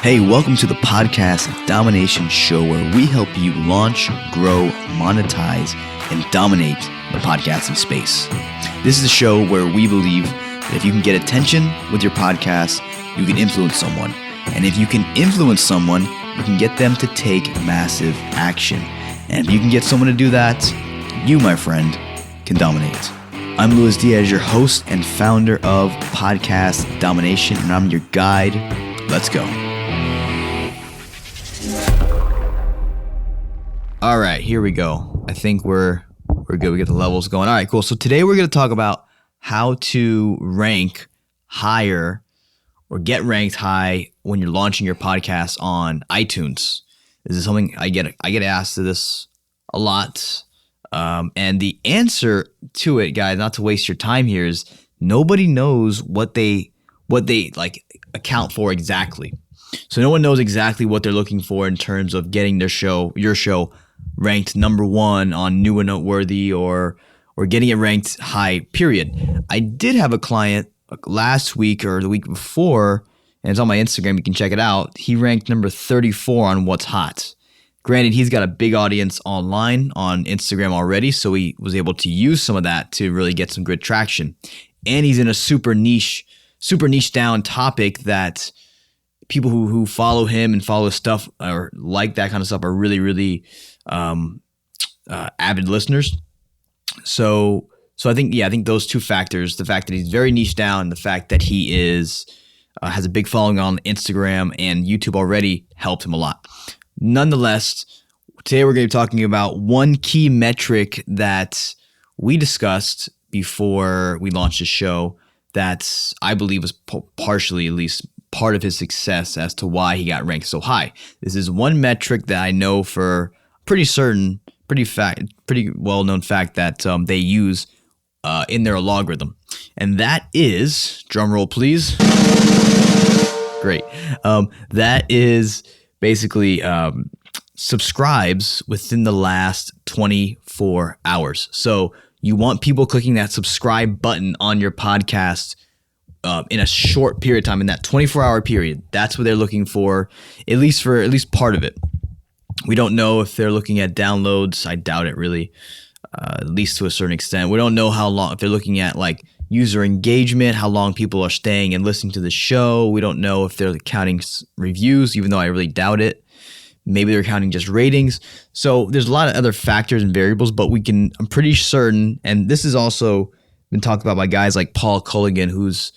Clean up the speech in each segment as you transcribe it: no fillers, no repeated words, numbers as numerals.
Hey, welcome to the Podcast Domination Show, where we help you launch, grow, monetize, and dominate the podcasting space. This is a show where we believe that if you can get attention with your podcast, you can influence someone. And if you can influence someone, you can get them to take massive action. And if you can get someone to do that, you, my friend, can dominate. I'm Luis Diaz, your host and founder of Podcast Domination, and I'm your guide. Let's go. All right, here we go. I think we're good. We get the levels going. All right, cool. So today we're going to talk about how to rank higher or get ranked high when you're launching your podcast on iTunes. This is something I get asked to this a lot. And the answer to it, guys, not to waste your time here, is nobody knows what they like account for exactly. So no one knows exactly what they're looking for in terms of getting your show ranked number one on New and Noteworthy or getting it ranked high, period. I did have a client last week or the week before, and it's on my Instagram. You can check it out. He ranked number 34 on What's Hot. Granted, he's got a big audience online on Instagram already, so he was able to use some of that to really get some good traction. And he's in a super niche down topic that people who follow him and follow his stuff or like that kind of stuff are really, really avid listeners. So I think those two factors, the fact that he's very niche down and the fact that he is has a big following on Instagram and YouTube already, helped him a lot. Nonetheless, today we're going to be talking about one key metric that we discussed before we launched the show that I believe was partially, at least, part of his success as to why he got ranked so high. This is one metric that I know for pretty well-known fact that they use in their logarithm. And that is, drum roll please. Great. That is basically subscribes within the last 24 hours. So you want people clicking that subscribe button on your podcast in a short period of time, in that 24-hour period. That's what they're looking for, at least part of it. We don't know if they're looking at downloads. I doubt it really, at least to a certain extent. We don't know how long, if they're looking at like user engagement, how long people are staying and listening to the show. We don't know if they're counting reviews, even though I really doubt it. Maybe they're counting just ratings. So there's a lot of other factors and variables, but I'm pretty certain, and this has also been talked about by guys like Paul Culligan, who's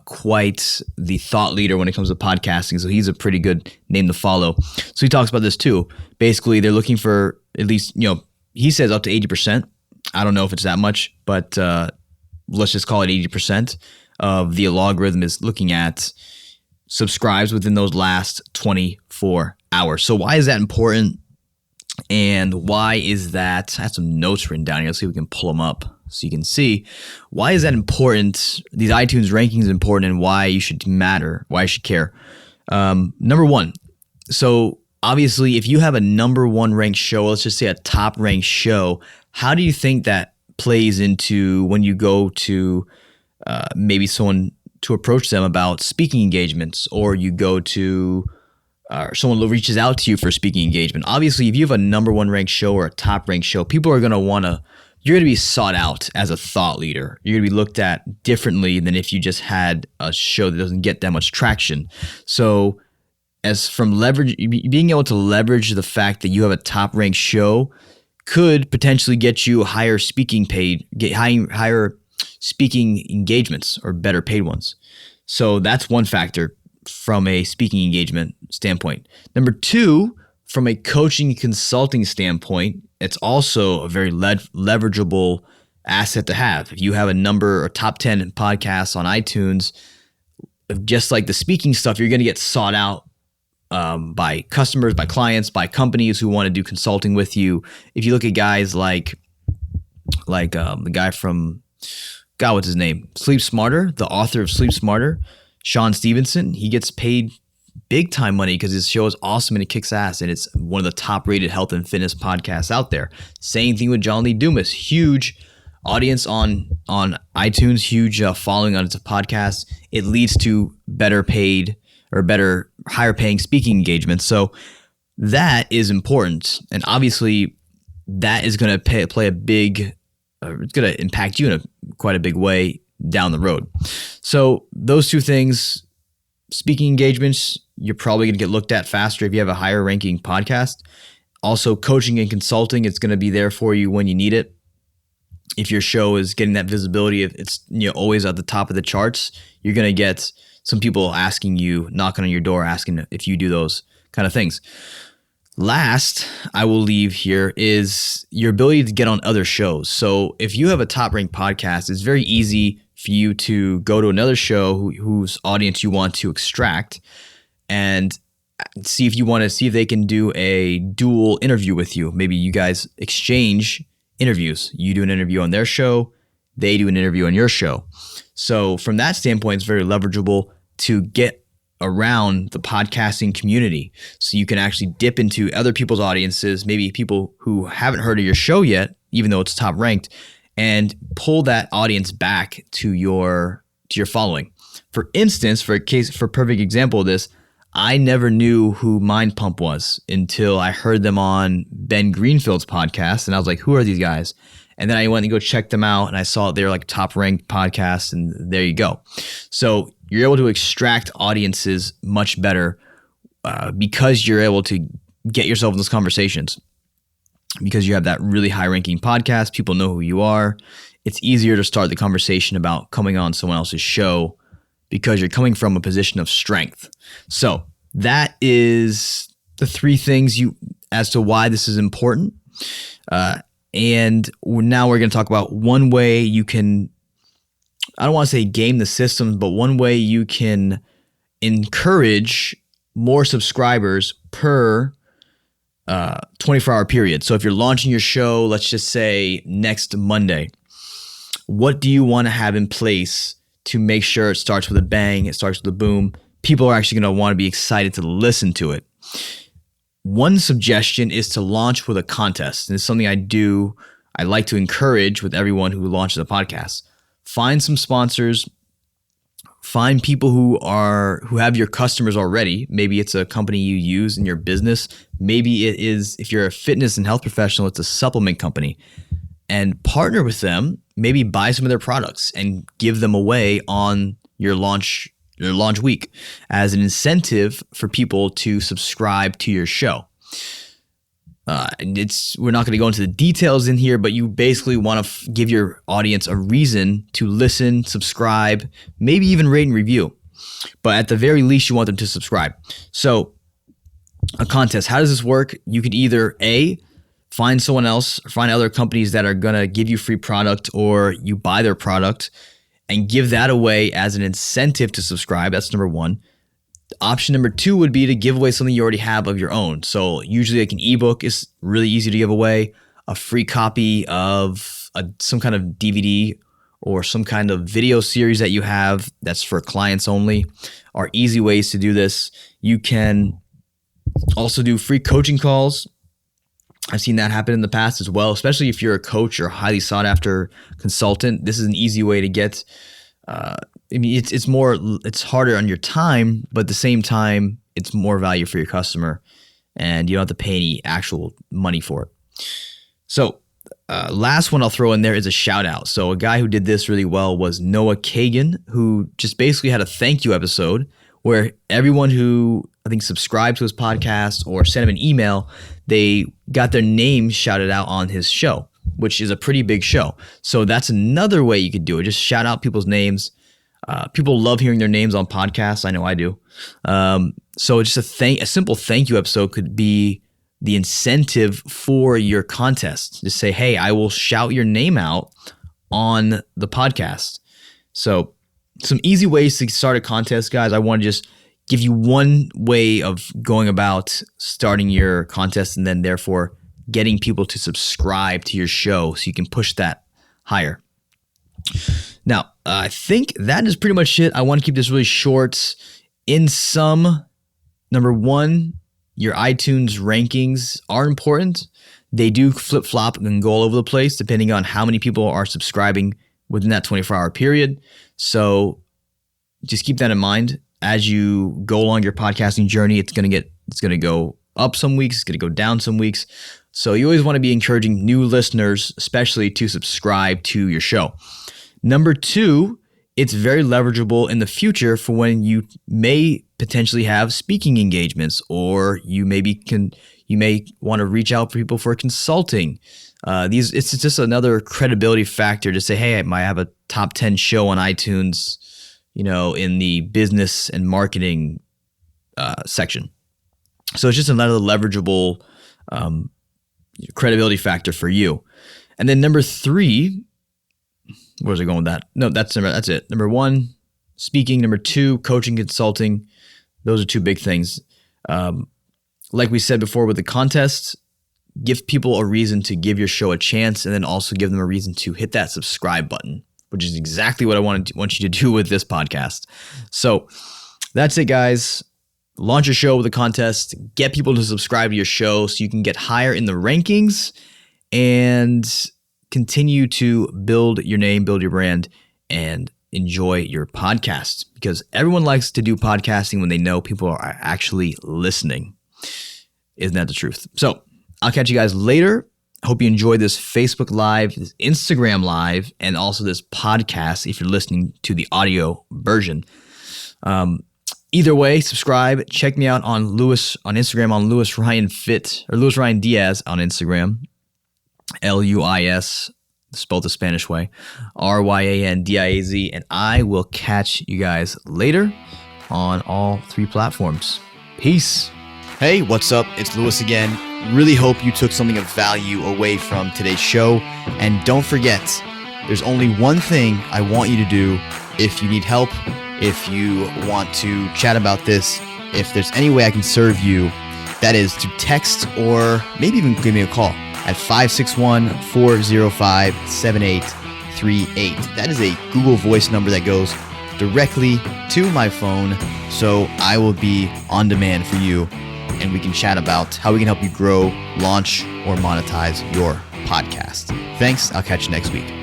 quite the thought leader when it comes to podcasting. So he's a pretty good name to follow. So he talks about this too. Basically, they're looking for at least, he says up to 80%. I don't know if it's that much, but let's just call it 80% of the logarithm is looking at subscribes within those last 24 hours. So why is that important? And why is that? I have some notes written down here. Let's see if we can pull them up so you can see. Why is that important? These iTunes rankings are important, and why you should matter, why you should care. Number one, so obviously if you have a number one ranked show, let's just say a top ranked show, how do you think that plays into when you go to maybe someone to approach them about speaking engagements, or you go to someone reaches out to you for speaking engagement? Obviously, if you have a number one ranked show or a top ranked show, people are going to you're going to be sought out as a thought leader. You're going to be looked at differently than if you just had a show that doesn't get that much traction. So as from being able to leverage the fact that you have a top ranked show could potentially get you higher speaking engagements or better paid ones. So that's one factor from a speaking engagement standpoint. Number two, from a coaching consulting standpoint, it's also a very leverageable asset to have. If you have a number or top 10 podcasts on iTunes, just like the speaking stuff, you're going to get sought out by customers, by clients, by companies who want to do consulting with you. If you look at guys like the guy from, what's his name? Sleep Smarter, the author of Sleep Smarter, Sean Stevenson, he gets paid big time money because his show is awesome and it kicks ass, and it's one of the top rated health and fitness podcasts out there. Same thing with John Lee Dumas, huge audience on iTunes, huge following on his podcast. It leads to better paid or better, higher paying speaking engagements. So that is important. And obviously that is going to play a big, it's going to impact you in quite a big way down the road. So those two things, speaking engagements, you're probably going to get looked at faster if you have a higher ranking podcast. Also, coaching and consulting, it's going to be there for you when you need it. If your show is getting that visibility, if it's always at the top of the charts, you're going to get some people asking you, knocking on your door, asking if you do those kind of things. Last, I will leave here is your ability to get on other shows. So if you have a top-ranked podcast, it's very easy for you to go to another show whose audience you want to extract and see if they can do a dual interview with you. Maybe you guys exchange interviews. You do an interview on their show, they do an interview on your show. So from that standpoint, it's very leverageable to get around the podcasting community. So you can actually dip into other people's audiences, maybe people who haven't heard of your show yet, even though it's top ranked, and pull that audience back to your following. For instance, for a perfect example of this, I never knew who Mind Pump was until I heard them on Ben Greenfield's podcast, and I was like, who are these guys? And then I went and go check them out, and I saw they're like top ranked podcasts, and there you go. So you're able to extract audiences much better because you're able to get yourself in those conversations. Because you have that really high ranking podcast, people know who you are. It's easier to start the conversation about coming on someone else's show because you're coming from a position of strength. So that is the three things as to why this is important. And now we're going to talk about one way you can, I don't want to say game the system, but one way you can encourage more subscribers per 24-hour period. So if you're launching your show, let's just say next Monday, what do you want to have in place to make sure it starts with a bang, it starts with a boom? People are actually going to want to be excited to listen to it. One suggestion is to launch with a contest. And it's something I like to encourage with everyone who launches a podcast. Find some sponsors, find people who have your customers already. Maybe it's a company you use in your business. Maybe it is, if you're a fitness and health professional, it's a supplement company. And partner with them, maybe buy some of their products and give them away on your launch week as an incentive for people to subscribe to your show. We're not going to go into the details in here, but you basically want to give your audience a reason to listen, subscribe, maybe even rate and review. But at the very least, you want them to subscribe. So a contest, how does this work? You could either find someone else, find other companies that are going to give you free product, or you buy their product and give that away as an incentive to subscribe. That's number one. Option number two would be to give away something you already have of your own. So usually like an ebook is really easy to give away. A free copy of some kind of DVD or some kind of video series that you have that's for clients only are easy ways to do this. You can also do free coaching calls. I've seen that happen in the past as well, especially if you're a coach or a highly sought after consultant. This is an easy way to get it's harder on your time, but at the same time, it's more value for your customer and you don't have to pay any actual money for it. So last one I'll throw in there is a shout out. So a guy who did this really well was Noah Kagan, who just basically had a thank you episode where everyone who I think subscribed to his podcast or sent him an email, they got their name shouted out on his show, which is a pretty big show. So that's another way you could do it. Just shout out people's names. People love hearing their names on podcasts. I know I do. So just a simple thank you episode could be the incentive for your contest. Just say, hey, I will shout your name out on the podcast. So some easy ways to start a contest, guys. I want to just give you one way of going about starting your contest and then therefore getting people to subscribe to your show so you can push that higher. Now, I think that is pretty much it. I want to keep this really short. In sum, number one, your iTunes rankings are important. They do flip-flop and go all over the place depending on how many people are subscribing within that 24-hour period. So just keep that in mind. as you go along your podcasting journey, it's going to go up some weeks, it's going to go down some weeks. So you always want to be encouraging new listeners, especially to subscribe to your show. Number 2, it's very leverageable in the future for when you may potentially have speaking engagements, or you may want to reach out for people for consulting. It's just another credibility factor to say, hey, I have a top 10 show on iTunes, in the business and marketing section. So it's just another leverageable credibility factor for you. And then number 3, where was I going with that? No, that's it. Number 1, speaking. Number 2, coaching, consulting. Those are 2 big things. Like we said before with the contest, give people a reason to give your show a chance, and then also give them a reason to hit that subscribe button, which is exactly what I want you to do with this podcast. So that's it, guys. Launch your show with a contest. Get people to subscribe to your show so you can get higher in the rankings and continue to build your name, build your brand, and enjoy your podcast, because everyone likes to do podcasting when they know people are actually listening. Isn't that the truth? So I'll catch you guys later. Hope you enjoyed this Facebook Live, this Instagram Live, and also this podcast if you're listening to the audio version. Either way, subscribe. Check me out on Instagram on Louis Ryan Fit, or Louis Ryan Diaz on Instagram. LUIS, spelled the Spanish way, RYANDIAZ, and I will catch you guys later on all 3 platforms. Peace. Hey, what's up? It's Louis again. Really hope you took something of value away from today's show. And don't forget, there's only one thing I want you to do if you need help, if you want to chat about this, if there's any way I can serve you, that is to text or maybe even give me a call at 561-405-7838. That is a Google Voice number that goes directly to my phone, so I will be on demand for you, and we can chat about how we can help you grow, launch, or monetize your podcast. Thanks. I'll catch you next week.